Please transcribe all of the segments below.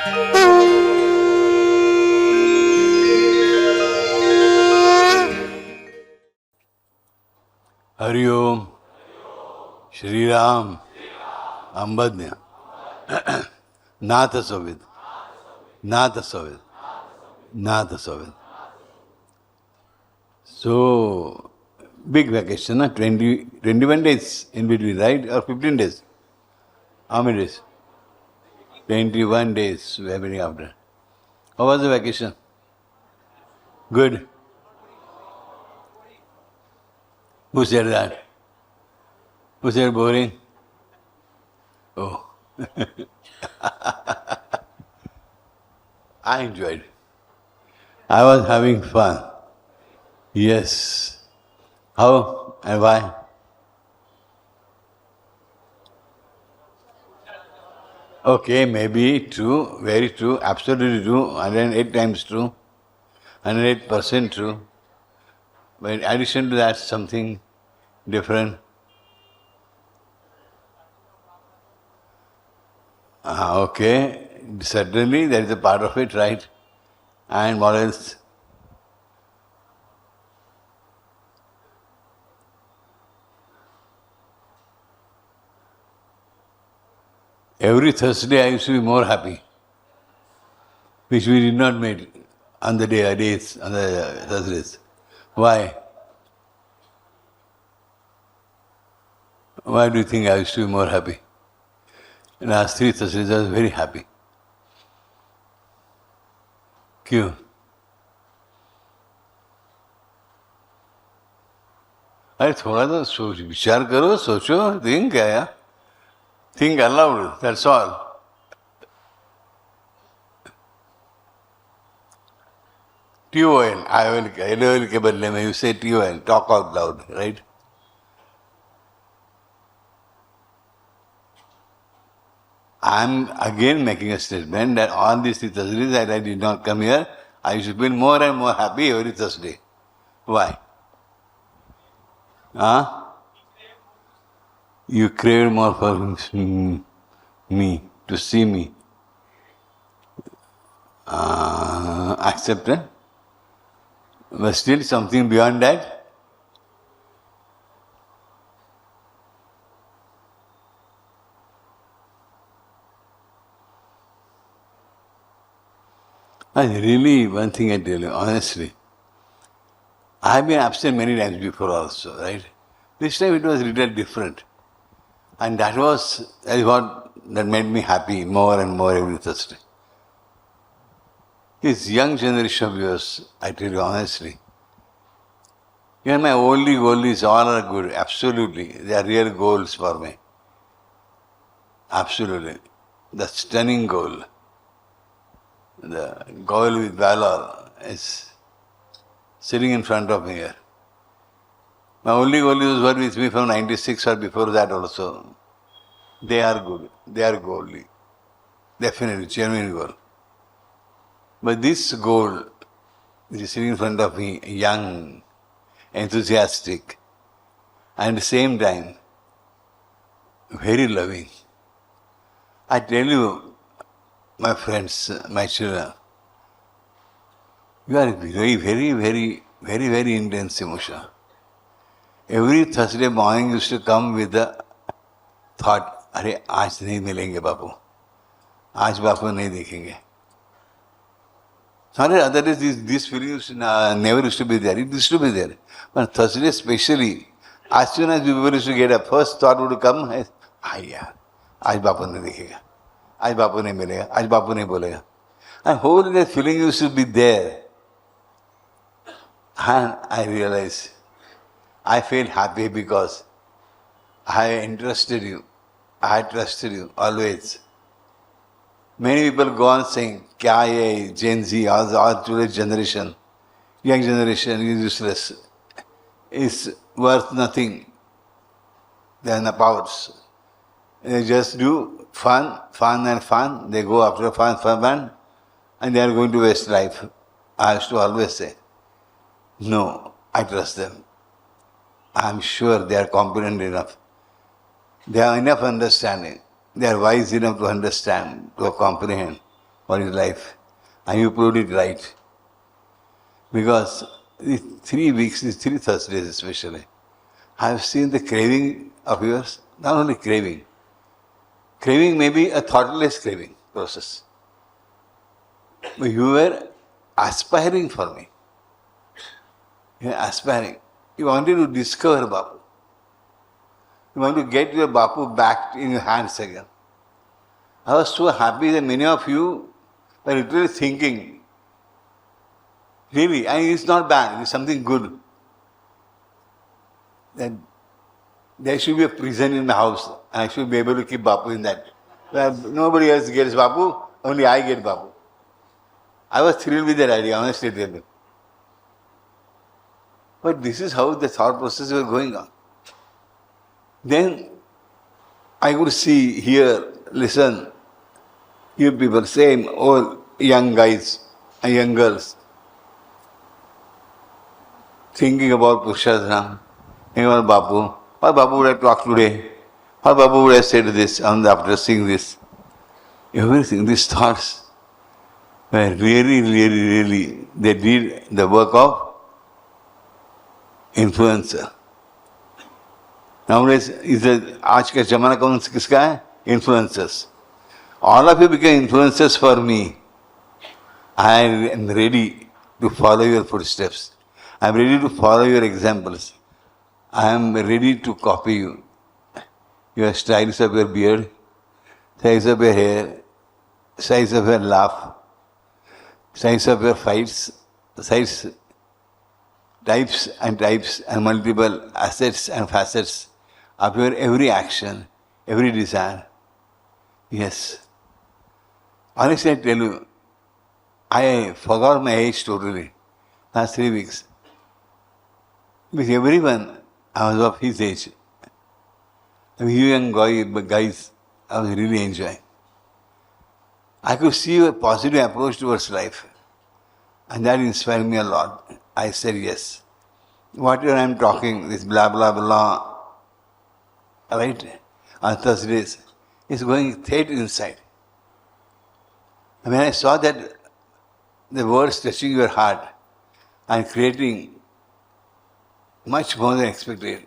Hari Om, Shri Ram, Ambadnya, Natha Sovid, Natha Sovid, Natha Sovid. So, big vacation, 21 days in between, right? Or 15 days? How many days? 21 days we have been after. How was the vacation? Good. Who said that? Who said boring? Oh. I enjoyed. I was having fun. Yes. How and why? Okay, maybe true, very true, absolutely true, 108 times true, 108% true. But in addition to that, something different. Okay, certainly there is a part of it, right? And what else? Every Thursday I used to be more happy, which we did not meet on the days, on the Thursdays. Why? Why do you think I used to be more happy? In the last 3 Thursdays I was very happy. क्यों? अरे थोड़ा तो सोच विचार करो, सोचो, think क्या? Think aloud, that's all. TOL, LOL के बदले में you say TOL, talk out loud, right? I'm again making a statement that on these 3 Thursdays that I did not come here, I used to feel more and more happy every Thursday. Why? Huh? You craved more for me, to see me. Accepted? But still something beyond that? Really, one thing I tell you, honestly, I have been absent many times before also, right? This time it was a little different. And that is what that made me happy more and more every Thursday. This young generation of yours, I tell you honestly, even my oldie goldies all are good, absolutely. They are real goals for me. Absolutely. The stunning goal. The goal with valor is sitting in front of me here. My only goldies were with me from 96 or before that also. They are good. They are goldie. Definitely, genuine goal. But this goal, which is sitting in front of me, young, enthusiastic, and at the same time, very loving. I tell you, my friends, my children, you are very intense emotion. Every Thursday morning used to come with the thought, अरे आज नहीं मिलेंगे बापू, आज बापू नहीं देखेंगे. Sunday, other days, this feeling never used to be there. It used to be there. But Thursday especially, as soon as people used to get up, first thought would come, यार, आज बापू नहीं देखेगा, आज बापू नहीं मिलेगा, आज बापू नहीं बोलेगा. And whole day feeling used to be there. And I realized, I felt happy because I entrusted you. I trusted you always. Many people go on saying, kya ye Gen Z, or today's generation, young generation is useless, is worth nothing. They are napouts. They just do fun, and fun. They go after fun, and they are going to waste life. I used to always say, no, I trust them. I am sure they are competent enough. They have enough understanding. They are wise enough to understand, to comprehend for his life. And you proved it right. Because these 3 weeks, these 3 Thursdays especially, I have seen the craving of yours, not only craving. Craving may be a thoughtless craving process. But you were aspiring for me. You were aspiring. You wanted to discover Bapu. You want to get your Bapu back in your hands again. I was so happy that many of you were literally thinking, really, and it's not bad, it's something good, that there should be a prison in the house and I should be able to keep Bapu in that. Where nobody else gets Bapu, only I get Bapu. I was thrilled with that idea, honestly tell you. But this is how the thought process was going on. Then I could see, hear, listen, you people, same old young guys and young girls, thinking about Purushottam, thinking about Bapu. What Bapu would have talked today? What Bapu would have said this after seeing this? Everything, these thoughts were really, they did the work of influencer. Nowadays, आज का जमाना कौन किसका है? Influencers. All of you became influencers for me. I am ready to follow your footsteps. I am ready to follow your examples. I am ready to copy you. Your styles of your beard, size of your hair, size of your laugh, size of your fights, size, types and multiple assets and facets of your every action, every desire. Yes. Honestly, I tell you, I forgot my age totally. Last 3 weeks. With everyone, I was of his age. With you young guys, I was really enjoying. I could see a positive approach towards life. And that inspired me a lot. I said yes. Whatever I am talking, this blah blah blah, right, on Thursdays, is going straight inside. And when I saw that the words touching your heart and creating much more than expected,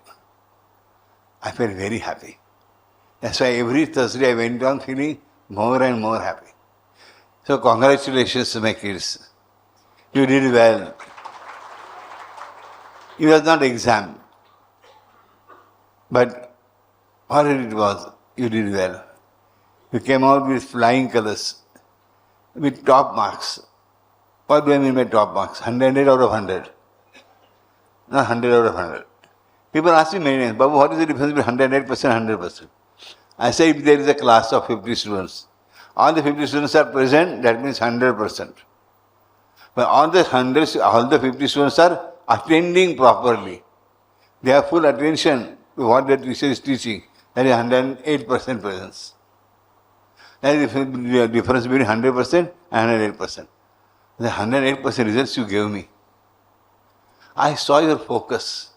I felt very happy. That's why every Thursday I went on feeling more and more happy. So congratulations to my kids. You did well. It was not exam, but whatever it was, you did well. You came out with flying colors, with top marks. What do I mean by top marks? 100 out of 100. Not 100 out of 100. People ask me many times, Babu, what is the difference between 108% and 100%? I say if there is a class of 50 students, all the 50 students are present, that means 100%. But all the 50 students are attending properly. They have full attention to what the teacher is teaching. That is 108% presence. That is the difference between 100% and 108%. The 108% results you gave me. I saw your focus.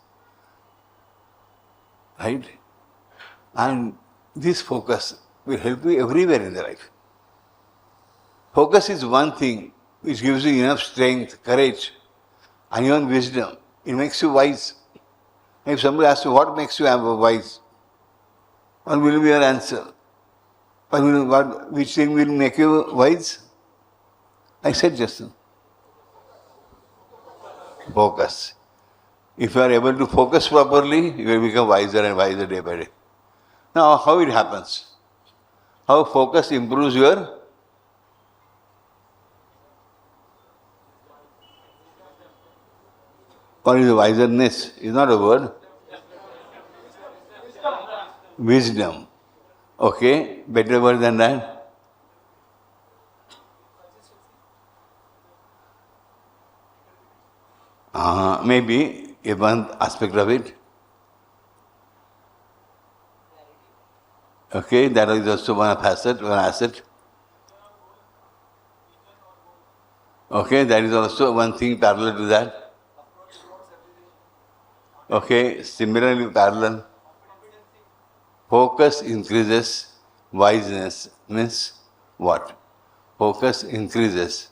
Right? And this focus will help you everywhere in the life. Focus is one thing which gives you enough strength, courage, and even wisdom. It makes you wise. If somebody asks you, what makes you wise? What will be your answer? Which thing will make you wise? I said just now. Focus. If you are able to focus properly, you will become wiser and wiser day by day. Now, how it happens? How focus improves your what is wiserness? Is not a word. Wisdom. Okay, better word than that. Maybe one aspect of it. Okay, that is also one asset. Okay, that is also one thing parallel to that. Okay, similarly parallel. Focus increases wiseness. Means what? focus increases,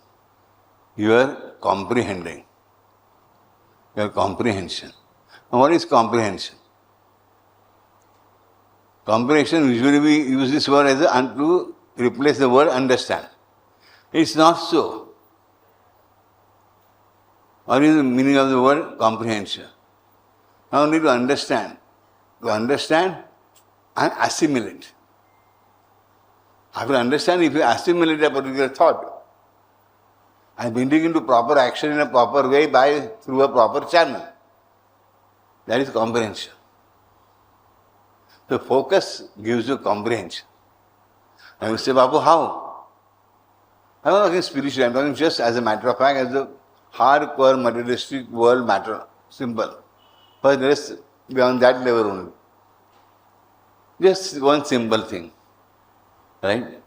your comprehending, your comprehension. Now what is comprehension? Comprehension, usually we use this word as to replace the word understand. It's not so. What is the meaning of the word comprehension? Now we need to understand. To understand and assimilate. After understand, if you assimilate a particular thought and bring it into proper action in a proper way through a proper channel, that is comprehension. So focus gives you comprehension. And you say, Bapu, how? I'm not talking spiritually, I'm talking just as a matter of fact, as the hardcore materialistic world matter, simple. But there is beyond that level only. Just one simple thing, right?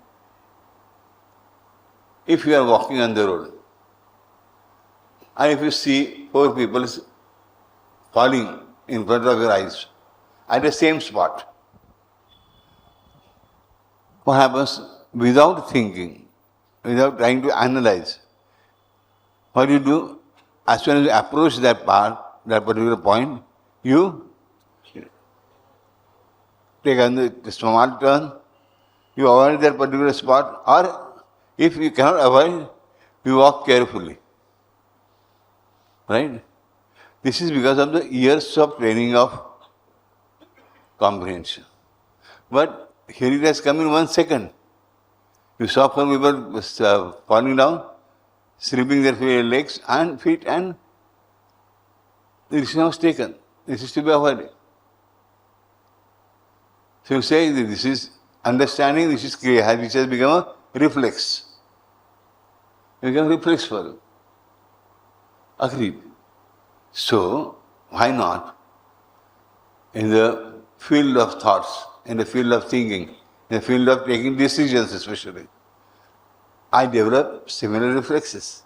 If you are walking on the road, and if you see 4 people falling in front of your eyes at the same spot, what happens? Without thinking, without trying to analyze, what do? As soon as you approach that particular point, you take a small turn, you avoid that particular spot, or if you cannot avoid, you walk carefully. Right? This is because of the years of training of comprehension. But here it has come in 1 second. You saw 4 people falling down, slipping their legs and feet, and the decision was taken. This is to be avoided. So you say this is understanding, this is kriya, which has become a reflex. It becomes reflex for you. Agreed. So, why not? In the field of thoughts, in the field of thinking, in the field of taking decisions especially, I develop similar reflexes.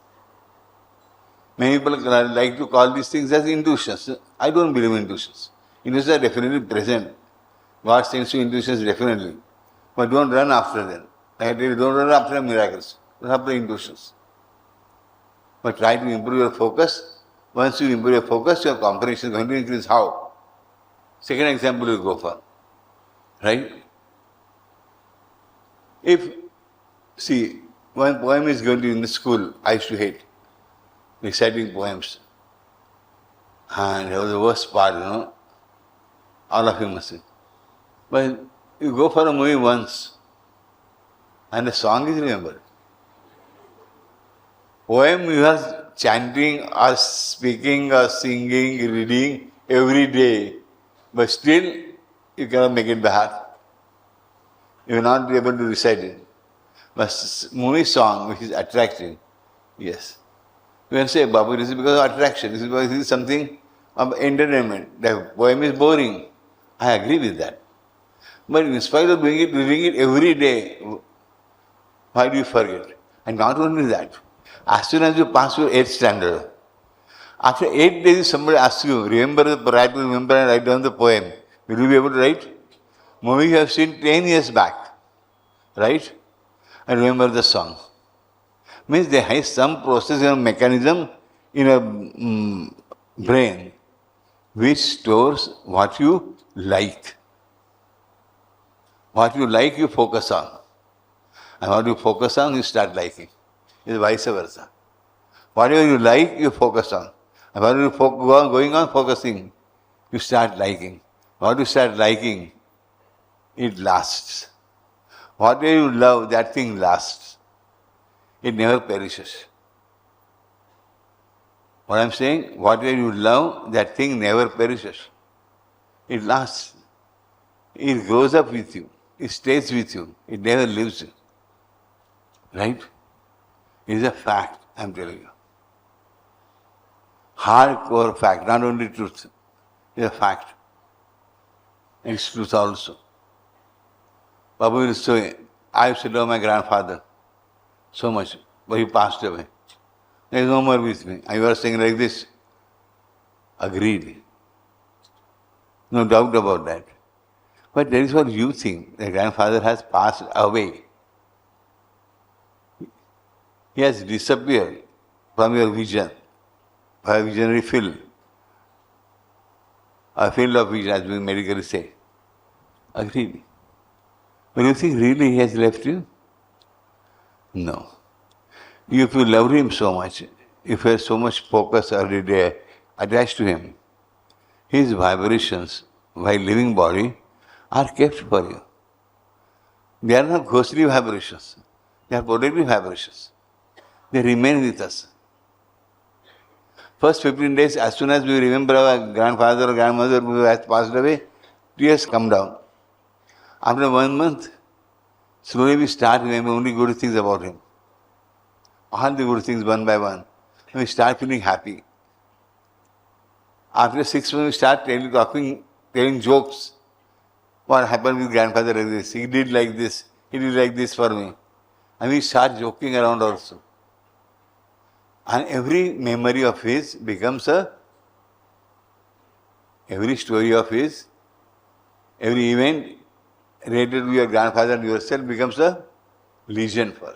Many people like to call these things as intuitions. I don't believe in intuitions. Intuitions are definitely present. God sends you intuitions definitely. But don't run after them. I tell you, don't run after miracles. Run after intuitions. But try to improve your focus. Once you improve your focus, your comprehension is going to increase. How? Second example you go for. Right? See, one poem is going to be in the school, I used to hate reciting poems. And it was the worst part, all of you must say. But you go for a movie once, and the song is remembered. Poem you are chanting or speaking or singing, reading every day, but still you cannot make it by heart. You will not be able to recite it. But movie song which is attractive, yes. You can say, Babu, this is because of attraction, this is because this is something of entertainment. The poem is boring. I agree with that. But in spite of reading it every day, why do you forget? And not only that, as soon as you pass your 8th standard, after 8 days somebody asks you, try to remember and write down the poem. Will you be able to write? Movie you have seen 10 years back, right? And remember the song. Means there is some process and mechanism in a brain which stores what you like. What you like, you focus on. And what you focus on, you start liking. It's vice versa. Whatever you like, you focus on. And what you going on focusing, you start liking. What you start liking, it lasts. Whatever you love, that thing lasts. It never perishes. What I'm saying, whatever you love, that thing never perishes. It lasts. It grows up with you. It stays with you. It never leaves you. Right? It is a fact, I'm telling you. Hardcore fact, not only truth. It's a fact. And it's truth also. Babu will say, I used to love my grandfather so much, but he passed away. There is no more with me. And you are saying like this. Agreed. No doubt about that. But that is what you think. The grandfather has passed away. he has disappeared from your vision, by a visionary field, a field of vision, as we medically say. Agreed. But you think really he has left you? No. If you love him so much, if you have so much focus every day attached to him, his vibrations, while living body, are kept for you. They are not ghostly vibrations. They are protective vibrations. They remain with us. First 15 days, as soon as we remember our grandfather or grandmother who has passed away, tears come down. After 1 month, slowly we start remembering only good things about him. All the good things one by one. And we start feeling happy. After 6 months, we start telling jokes. What happened with grandfather like this? He did like this. He did like this for me. And we start joking around also. And every memory of his becomes every story of his, every event related to your grandfather and yourself becomes a legend for.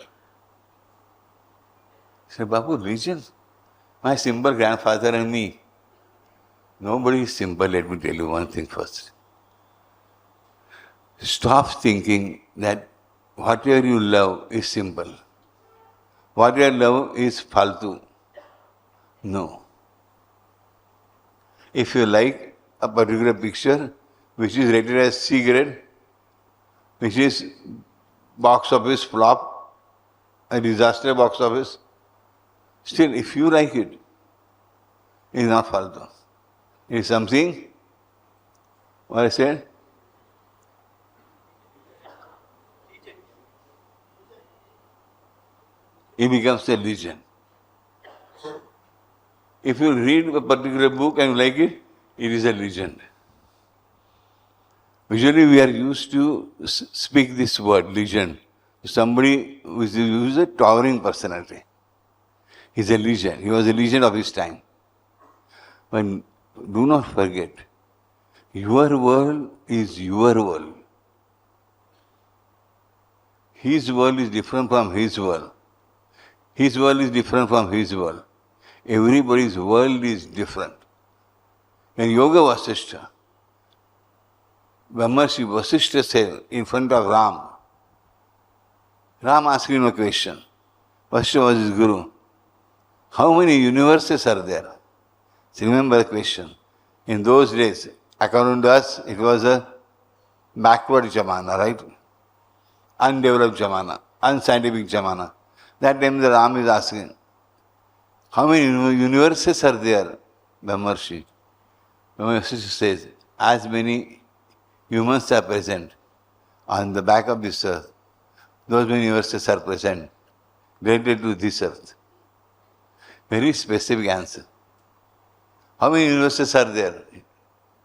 Say, Bapu, legend? My simple grandfather and me. Nobody is simple, let me tell you one thing first. Stop thinking that whatever you love is simple. Whatever you love is faltu. No. If you like a particular picture which is rated as C grade, which is box office flop, a disaster box office, still if you like it, it is not faltu. It is something, what I said? It becomes a legend. If you read a particular book and you like it, it is a legend. Usually we are used to speak this word, legend, to somebody who is a towering personality. He is a legend. He was a legend of his time. But do not forget, your world is your world. His world is different from his world. His world is different from his world. Everybody's world is different. In Yoga Vasishtha, Brahmarshi Vasishtha said in front of Ram, Ram asked him a question. Vasishtha was his guru. How many universes are there? So remember the question. In those days, according to us, it was a backward jamana, right? Undeveloped jamana, unscientific jamana. That time the Ram is asking, how many universes are there, Brahmarshi? Brahmarshi says, as many humans are present on the back of this earth, those many universes are present related to this earth. Very specific answer. How many universes are there?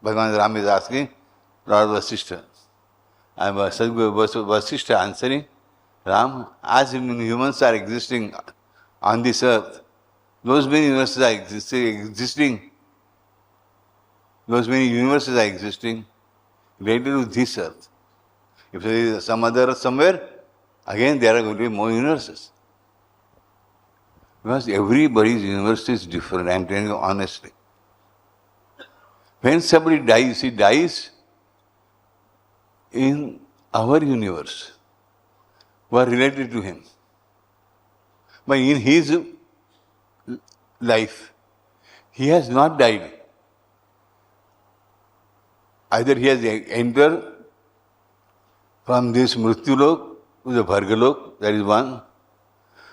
Bhagavan Ram is asking Lord Vasishtha. And Sadguru Vasishtha answering, Ram, as humans are existing on this earth, those many universes are existing. Those many universes are existing related to this earth. If there is some other earth somewhere, again there are going to be more universes. Because everybody's universe is different, I am telling you honestly. When somebody dies, he dies in our universe, who are related to him. But in his life, he has not died. Either he has entered from this Mrityulok to the Bhargalok, that is one.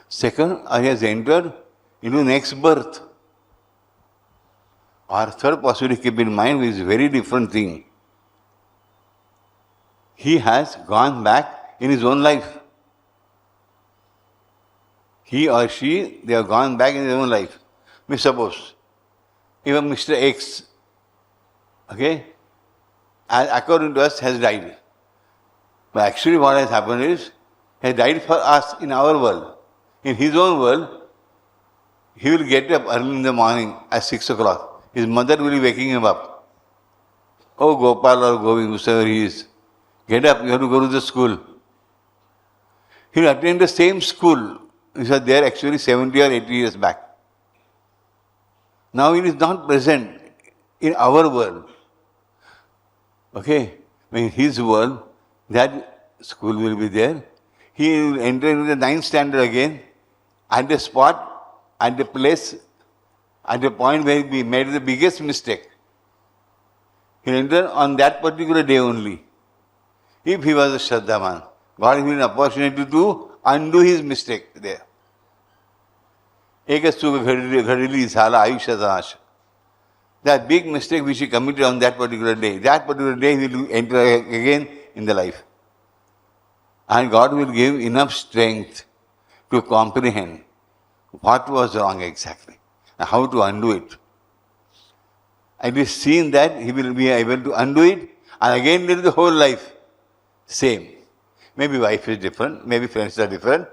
Second, he has entered into next birth. Or third possibility, keep in mind, which is a very different thing. He has gone back in his own life. He or she, they have gone back in their own life. We suppose, even Mr. X, okay, according to us, has died. But actually what has happened is, he has died for us in our world. In his own world, he will get up early in the morning at 6 o'clock. His mother will be waking him up. Oh, Gopal or Govind, whoever he is, get up, you have to go to the school. He will attend the same school which was there actually 70 or 80 years back. Now it is not present in our world. Okay? In his world, that school will be there. He will enter into the 9th standard again, at the spot, at the place, at the point where he made the biggest mistake. He will enter on that particular day only. If he was a Shraddhaman, God will give him an opportunity to undo his mistake there. Ekastu ghadili sala ayushya nash. That big mistake which he committed on that particular day he will enter again in the life. And God will give enough strength to comprehend what was wrong exactly and how to undo it. And we seen that he will be able to undo it and again live the whole life same. Maybe wife is different, maybe friends are different.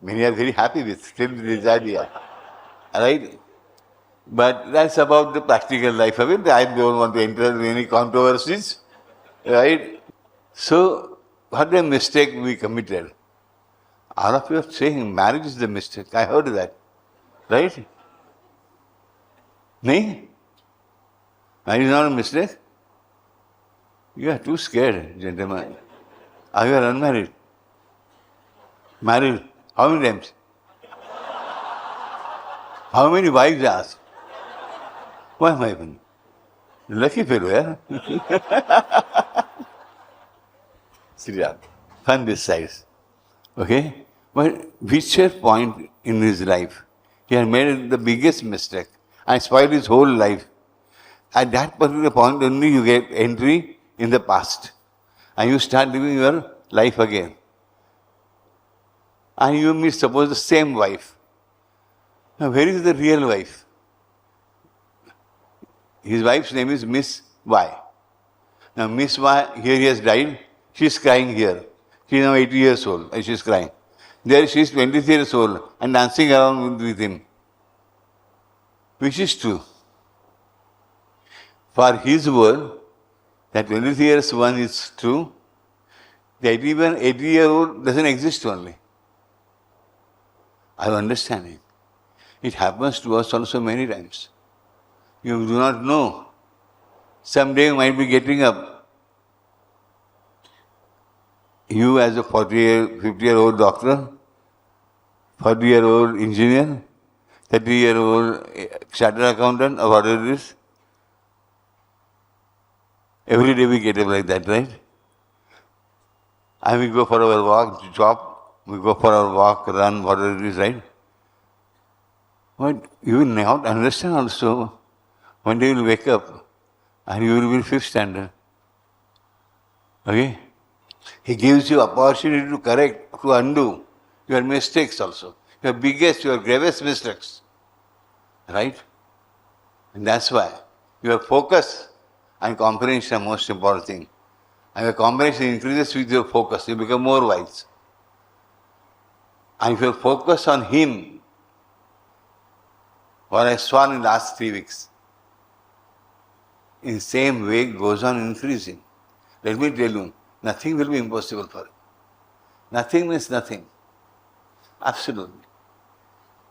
Many are very happy with still this idea. Right? But that's about the practical life of it. I don't want to enter in any controversies. Right? So, what a mistake we committed. All of you are saying marriage is the mistake. I heard that. Right? No? Marriage is not a mistake? You are too scared, gentlemen. Are you unmarried? Married? How many times? How many wives asked? Why am I even? Lucky fellow, yeah? Sriram. Fun this size. Okay? But whichever point in his life, he had made the biggest mistake and spoiled his whole life. At that particular point only you get entry in the past. And you start living your life again. And you meet, suppose, the same wife. Now, where is the real wife? His wife's name is Miss Y. Now, Miss Y, here he has died. She is crying here. She is now 80 years old and she is crying. There she is 23 years old and dancing around with him. Which is true? For his world, that 23 years one is true. The 80-year-old doesn't exist only. I am understanding. It happens to us also many times. You do not know. Someday you might be getting up. You as a 50-year-old doctor, 40-year-old engineer, 30-year-old chartered accountant or whatever it is. Every day we get up like that, right? And we go for our walk, job, we go for our walk, run, whatever it is, right? But you will not understand also, one day you will wake up and you will be in 5th standard. Okay? He gives you opportunity to correct, to undo your mistakes also. Your biggest, your gravest mistakes. Right? And that's why your focus and comprehension are most important thing. And your comprehension increases with your focus. You become more wise. And if you focus on him, what I saw in the last 3 weeks, in the same way it goes on increasing. Let me tell you, nothing will be impossible for you. Nothing means nothing. Absolutely.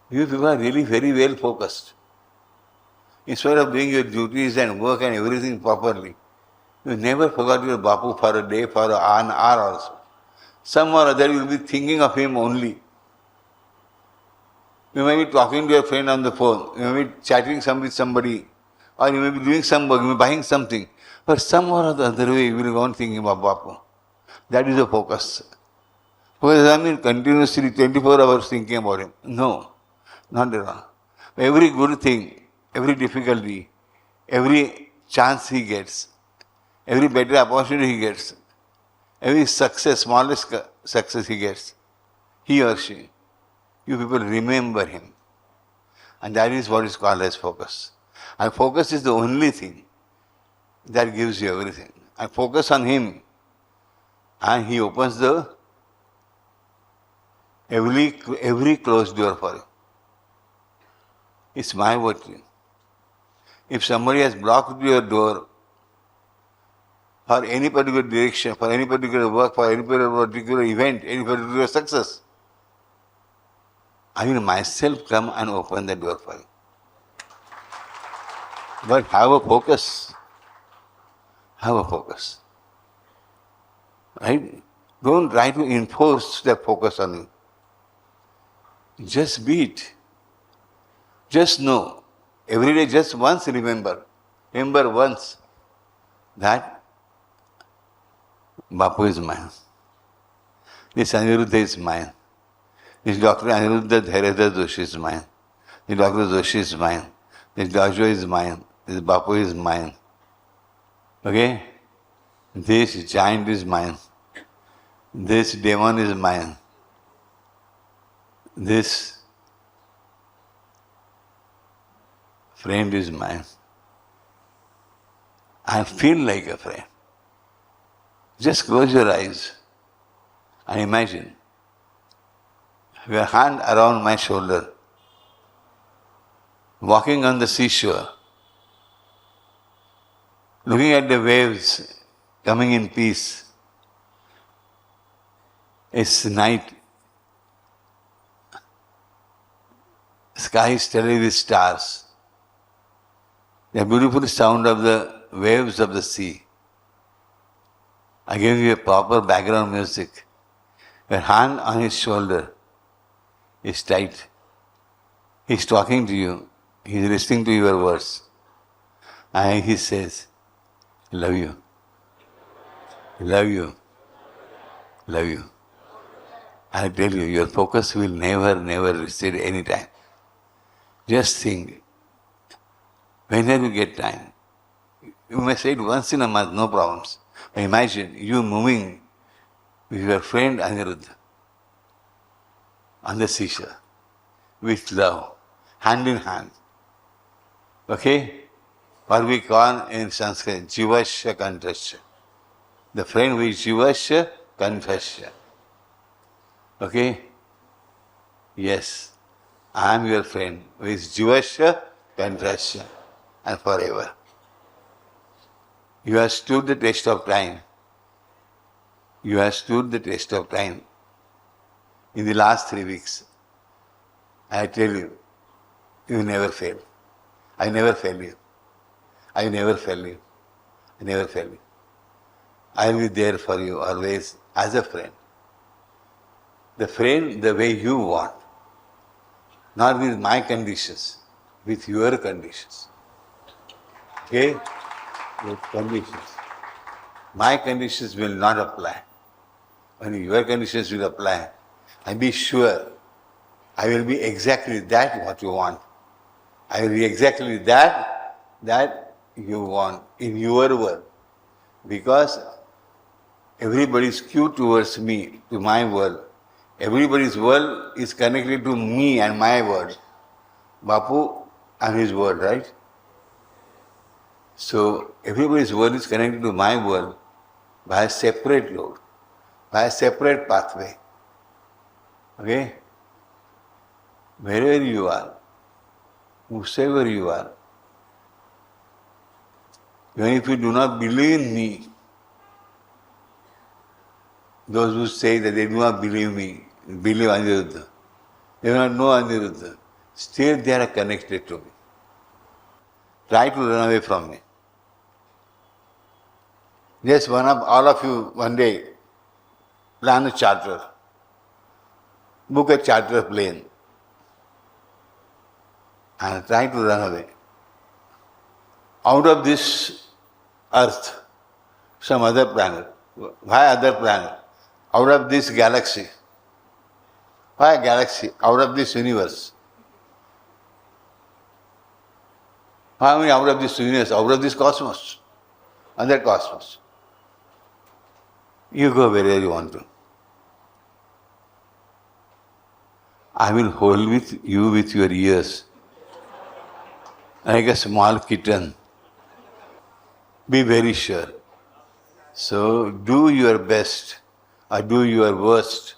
You people are really very well focused. Instead of doing your duties and work and everything properly, you never forgot your Bapu for a day, for an hour also. Some or other you will be thinking of him only. You may be talking to your friend on the phone, you may be chatting with somebody, or you may be doing some work, you may be buying something. But some or the other way you will go on thinking about Bapu. That is the focus. Because I mean continuously 24 hours thinking about him. No, not at all. Every good thing, every difficulty, every chance he gets, every better opportunity he gets, every success, smallest success he gets, he or she, you people remember him. And that is what is called as focus. And focus is the only thing that gives you everything. And focus on him. And he opens the every closed door for you. It's my word to you. If somebody has blocked your door for any particular direction, for any particular work, for any particular event, any particular success, I will myself come and open the door for you. But have a focus. Have a focus. Right? Don't try to enforce the focus on you. Just be it. Just know. Every day, just once remember. Remember once that Bapu is mine. This Aniruddha is mine. This Dr. Aniruddha Joshi is mine. This Dr. Joshi is mine. This Dojo is mine. This Bapu is mine. Okay? This giant is mine. This demon is mine. This friend is mine. I feel like a friend. Just close your eyes and imagine your hand around my shoulder, walking on the seashore, looking at the waves coming in peace. It's night. Sky is steady with stars. The beautiful sound of the waves of the sea. I gave you a proper background music. Your hand on his shoulder is tight. He's talking to you. He's listening to your words. And he says, love you. Love you. Love you. I tell you, your focus will never recede any time. Just think, whenever you get time, you may say it once in a month, no problems. But imagine you moving with your friend Aniruddha on the seashore with love, hand in hand. Okay? What we call in Sanskrit, Jivasya Kantasya. The friend with Jivasya Kantasya. Okay? Yes, I am your friend with Jivasya Kantasya and forever. You have stood the test of time. You have stood the test of time. In the last 3 weeks, I tell you, you will never fail. I never fail you. I never fail you. I never fail you. I will be there for you always as a friend. The friend the way you want. Not with my conditions, with your conditions. Okay? With conditions. My conditions will not apply. Only your conditions will apply. And be sure, I will be exactly that what you want. I will be exactly that you want in your world. Because everybody is skewed towards me, to my world. Everybody's world is connected to me and my word. Bapu and his word, right? So everybody's world is connected to my world by a separate road, by a separate pathway. Okay? Wherever you are, whosoever you are, even if you do not believe in me, those who say that they do not believe me, believe Aniruddha, they do not know Aniruddha, still they are connected to me. Try to run away from me. Just all of you one day plan a charter, book a charter plane and try to run away. Out of this earth, some other planet. Why other planet? Out of this galaxy. Why galaxy? Out of this universe. How many out of this universe? Out of this cosmos. Other cosmos. You go wherever you want to. I will hold with you with your ears. Like a small kitten. Be very sure. So do your best or do your worst.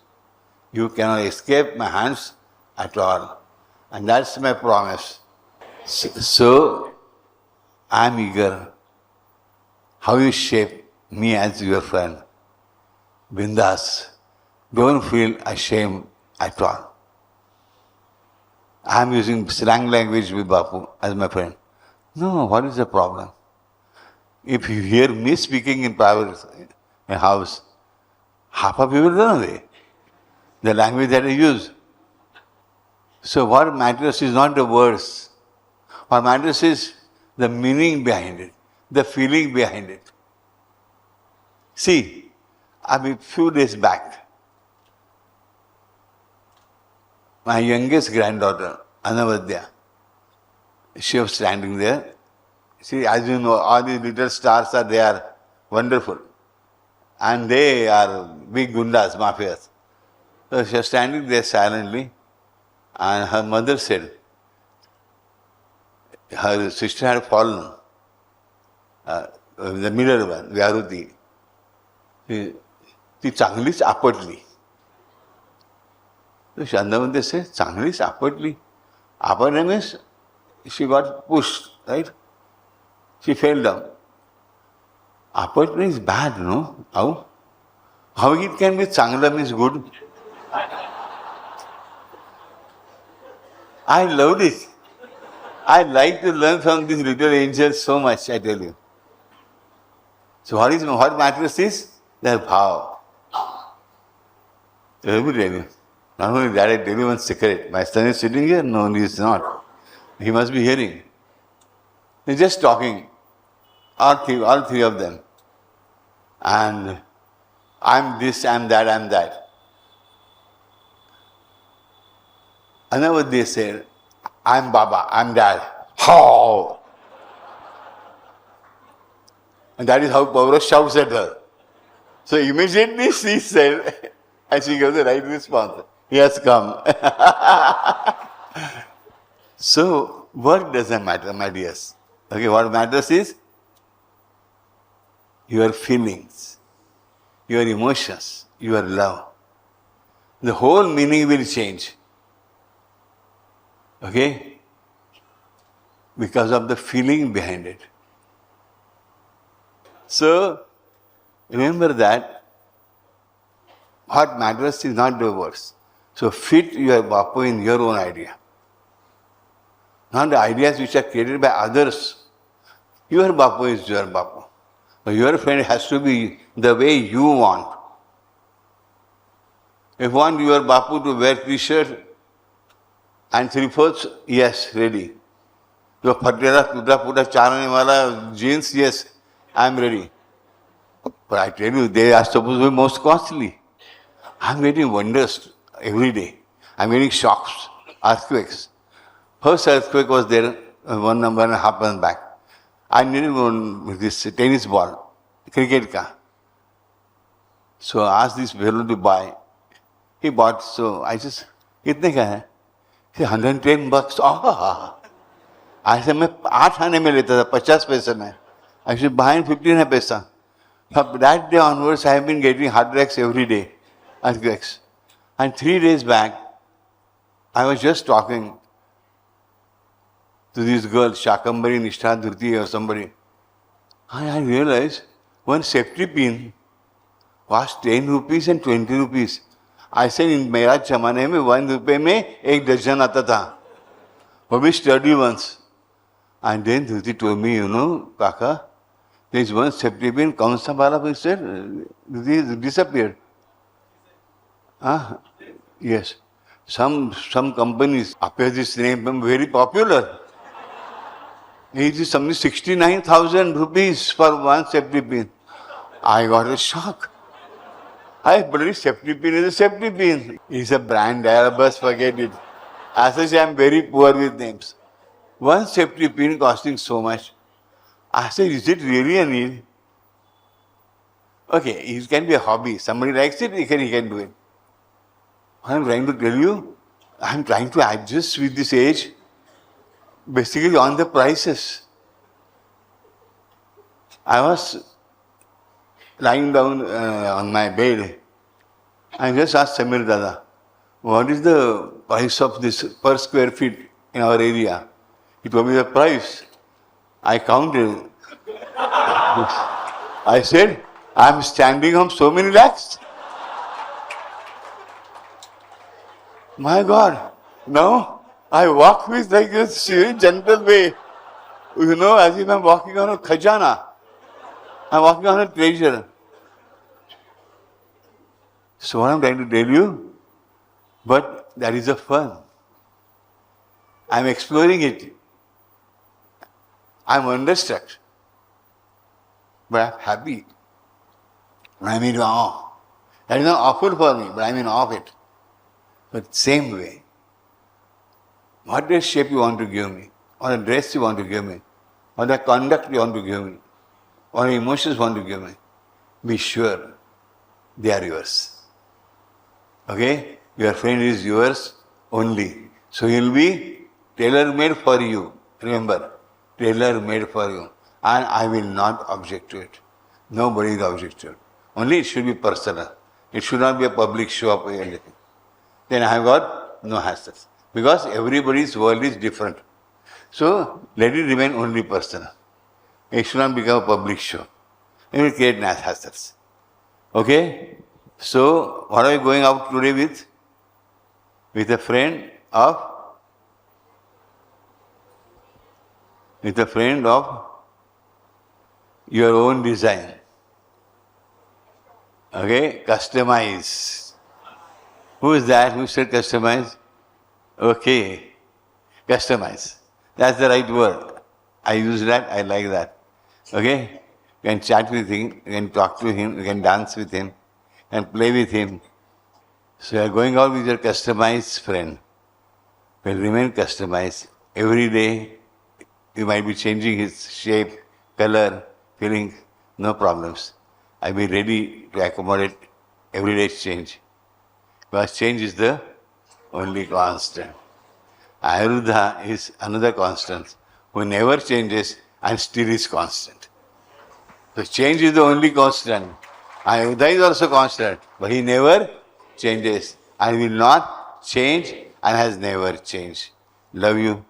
You cannot escape my hands at all. And that's my promise. So I am eager how you shape me as your friend. Bindas. Don't feel ashamed at all. I'm using slang language with Bapu as my friend. No, what is the problem? If you hear me speaking in private house, half of you will run away. The language that I use. So what matters is not the words. What matters is the meaning behind it, the feeling behind it. See, a few days back, my youngest granddaughter, Anavadya, she was standing there. See, as you know, all these little stars they are wonderful. And they are big gundas, mafias. So she was standing there silently, and her mother said, her sister had fallen, the middle one, Vyaruti. ती चांगलीच आपटली. So Shandavanti says, चांगलीच आपटली. Apatna means she got pushed, right? She fell down. Apatna is bad, no? How? How it can be चांगला means good? I loved it. I like to learn from these little angels so much, I tell you. So what matters is their bhav. Let me tell you. Not only that, I tell you one secret. My son is sitting here? No, he is not. He must be hearing. They're just talking. All three of them. And I'm this, I'm that, I'm that. Another they said, I'm Baba, I'm Dad. How? And that is how Paura shouts at her. So immediately she said, and she gave the right response. He has come. So, what doesn't matter, my dears? Okay, what matters is your feelings, your emotions, your love. The whole meaning will change. Okay? Because of the feeling behind it. So, remember that what matters is not the words. So, fit your Bapu in your own idea. Not the ideas which are created by others. Your Bapu is your Bapu. But your friend has to be the way you want. If you want your Bapu to wear t-shirt and 3/4, yes, ready. Your Patera, Puta, Charane wala jeans, yes, I am ready. But I tell you, they are supposed to be most costly. I am getting wonders every day. I am getting shocks, earthquakes. First earthquake was there 1.5 months back. I needed this tennis ball, cricket ka. So I asked this fellow to buy. He bought, so I just, kitne ka hai? He said, $110. Oh. I said, मैं 8 आने में लेता था, 50 पैसे में. I should buy 15 paisa. From that day onwards, I have been getting heart attacks every day. Earthquakes. And 3 days back, I was just talking to this girl, Shakambari Nishtha Dhurti or somebody. And I realized one safety pin was 10 rupees and 20 rupees. I said, in मेरा जमाने में 1 रुपये में 1 dozen आता था. For me, sturdy ones. And then Dhurti told me, you know, Kaka, there is one safety pin, kaun sa wala pin said, Dhurti disappeared. Yes. Some companies appear this name very popular. It is something 69,000 rupees for one safety pin. I got a shock. I believe safety pin is a safety pin. It's a brand, Airbus, forget it. As I say, I am very poor with names. One safety pin costing so much. I said, is it really a need? Okay, it can be a hobby. Somebody likes it, he can do it. I am trying to tell you, I am trying to adjust with this age, basically on the prices. I was lying down on my bed. I just asked Samir Dada, what is the price of this per square feet in our area? He told me the price. I counted. I said, I am standing on so many lakhs. My God, now I walk with like this gentle way. You know, as if I'm walking on a khajana. I'm walking on a treasure. So what I'm trying to tell you, but that is the fun. I'm exploring it. I'm understruck. But I'm happy. I'm in awe. That is not awful for me, but I'm in awe of it. But same way, what dress shape you want to give me, or a dress you want to give me, or the conduct you want to give me, or emotions you want to give me, be sure they are yours. Okay? Your friend is yours only. So he will be tailor-made for you. Remember, tailor-made for you. And I will not object to it. Nobody is object to it. Only it should be personal. It should not be a public show of anything. Then I have got no hassles. Because everybody's world is different. So let it remain only personal. It should not become a public show. It will create hassles. Okay? So what are we going out today with? With a friend of your own design. Okay? Customize. Who is that? Who said customize? Okay. Customize. That's the right word. I use that. I like that. Okay? You can chat with him. You can talk to him. You can dance with him. And play with him. So you are going out with your customized friend. Will remain customized. Every day you might be changing his shape, color, feelings, no problems. I'll be ready to accommodate every day's change. Because change is the only constant. Aniruddha is another constant who never changes and still is constant. So change is the only constant. Aniruddha is also constant, but he never changes and will not change and has never changed. Love you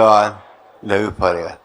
all. Love you forever.